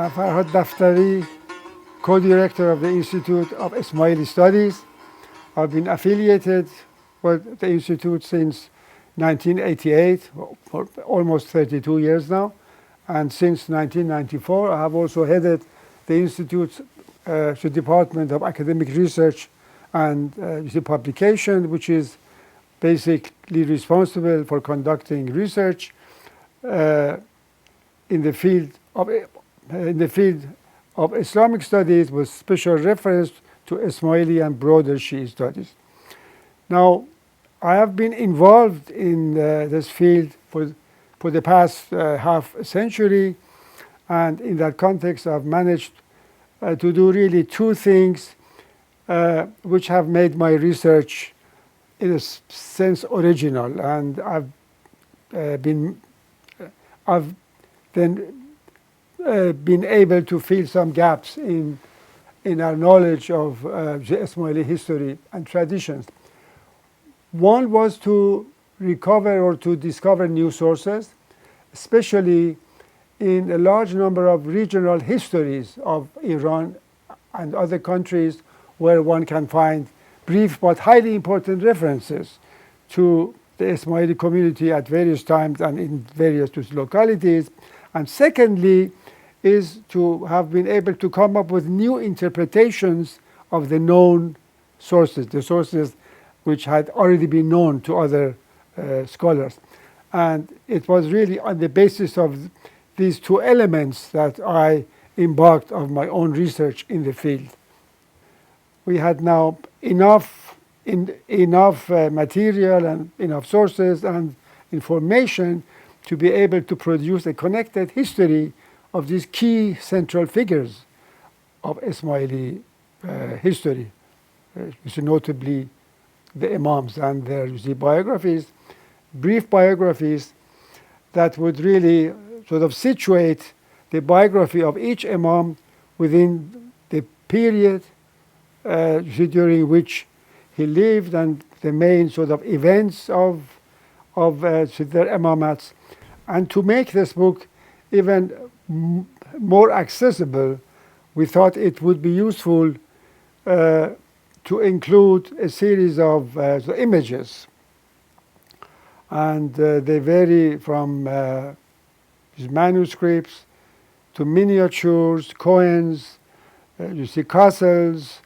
Farhad Daftary, co-director of the Institute of Ismaili Studies. I've been affiliated with the Institute since 1988, for almost 32 years now. And since 1994, I have also headed the Institute's Department of Academic Research and Publication, which is basically responsible for conducting research in the field of Islamic studies with special reference to Ismaili and broader Shi'i studies. Now, I have been involved in this field for the past half a century, and in that context, I've managed to do really two things which have made my research, in a sense, original. And I've then been able to fill some gaps in our knowledge of the Ismaili history and traditions. One was to recover or to discover new sources, especially in a large number of regional histories of Iran and other countries where one can find brief but highly important references to the Ismaili community at various times and in various localities. And secondly, is to have been able to come up with new interpretations of the known sources, the sources which had already been known to other scholars. And it was really on the basis of these two elements that I embarked on my own research in the field. We had now enough material and enough sources and information to be able to produce a connected history of these key central figures of Ismaili history, notably the Imams and their biographies, brief biographies that would really sort of situate the biography of each Imam within the period during which he lived and the main sort of events of their imamats. And to make this book even more accessible, we thought it would be useful to include a series of images. And they vary from manuscripts to miniatures, coins, castles,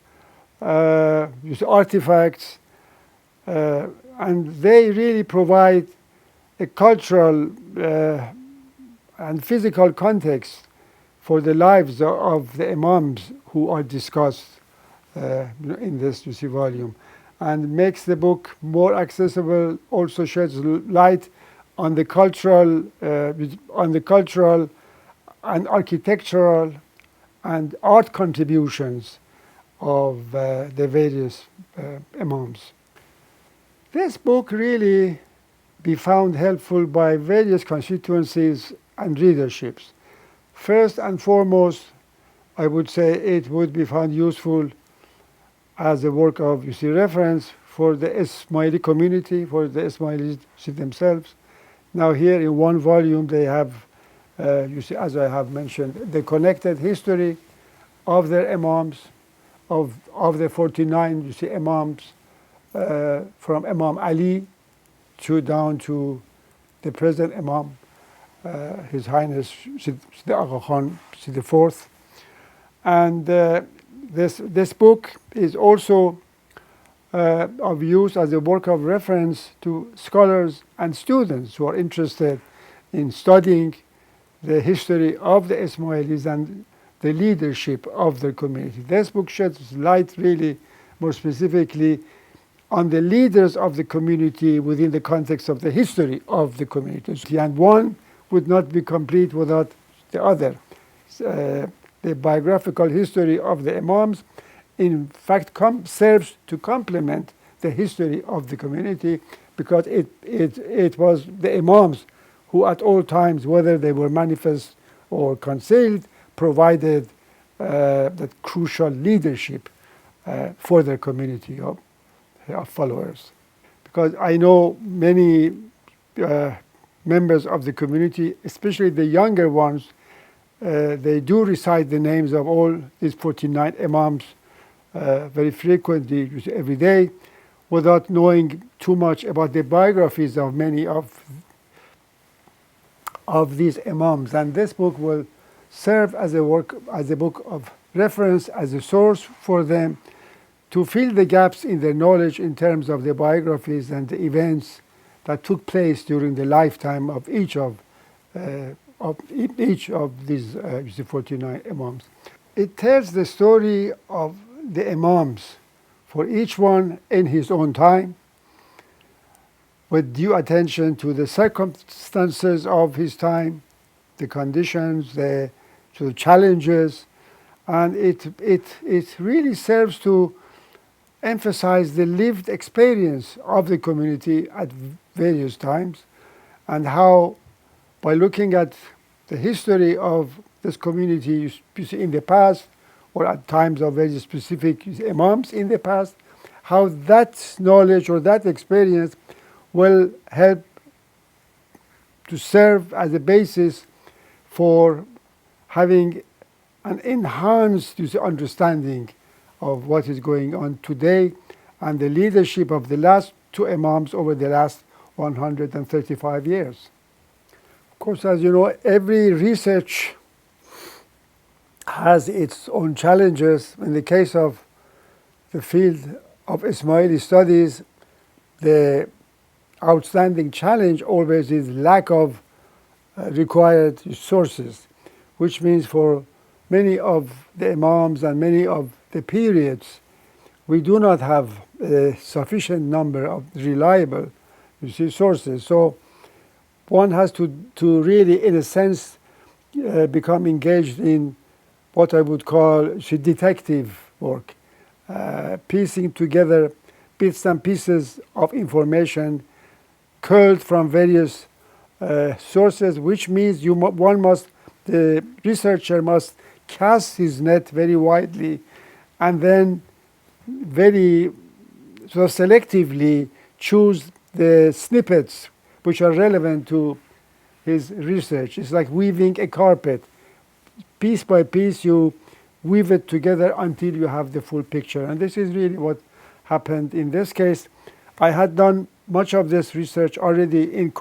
artifacts, and they really provide a cultural and physical context for the lives of the Imams who are discussed in this volume, and makes the book more accessible, also sheds light on the cultural and architectural and art contributions of the various Imams. This book really be found helpful by various constituencies and readerships. First and foremost, I would say it would be found useful as a work of reference for the Ismaili community, for the Ismailis themselves. Now here in one volume they have, as I have mentioned, the connected history of their Imams, of the 49 Imams, from Imam Ali down to the present Imam, His Highness Sidi Agha Khan IV. And this book is also of use as a work of reference to scholars and students who are interested in studying the history of the Ismailis and the leadership of their community. This book sheds light really more specifically on the leaders of the community within the context of the history of the community. And one would not be complete without the other. The biographical history of the Imams, in fact, serves to complement the history of the community, because it was the Imams who at all times, whether they were manifest or concealed, provided that crucial leadership for their community of followers. Because I know many members of the community, especially the younger ones, they do recite the names of all these 49 Imams very frequently, every day, without knowing too much about the biographies of many of these Imams. And this book will serve as a book of reference, as a source for them to fill the gaps in their knowledge in terms of the biographies and the events that took place during the lifetime of each of these 49 Imams. It tells the story of the Imams, for each one in his own time, with due attention to the circumstances of his time, the conditions, the challenges, and it really serves to emphasize the lived experience of the community at various times, and how, by looking at the history of this community in the past, or at times of very specific Imams in the past, how that knowledge or that experience will help to serve as a basis for having an enhanced understanding of what is going on today and the leadership of the last two Imams over the last 135 years. Of course, as you know, every research has its own challenges. In the case of the field of Ismaili studies, the outstanding challenge always is lack of required sources, which means for many of the Imams and many of the periods, we do not have a sufficient number of reliable sources. So one has to really, in a sense, become engaged in what I would call detective work, piecing together bits and pieces of information culled from various sources, which means the researcher must cast his net very widely and then very selectively choose the snippets which are relevant to his research. It's like weaving a carpet. Piece by piece, you weave it together until you have the full picture. And this is really what happened in this case. I had done much of this research already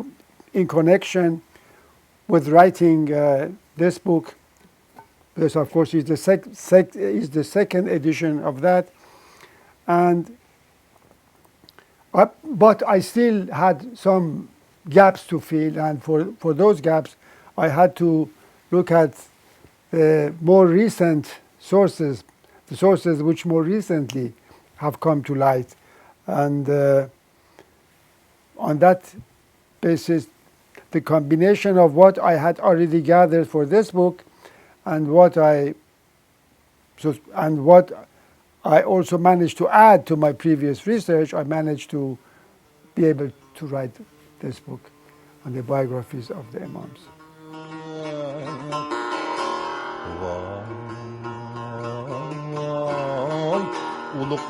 in connection with writing this book. This, of course, is the second edition of that. But I still had some gaps to fill, and for those gaps, I had to look at the more recent sources, the sources which more recently have come to light. And on that basis, the combination of what I had already gathered for this book and what I also managed to add to my previous research, I managed to be able to write this book on the biographies of the Imams. Uluk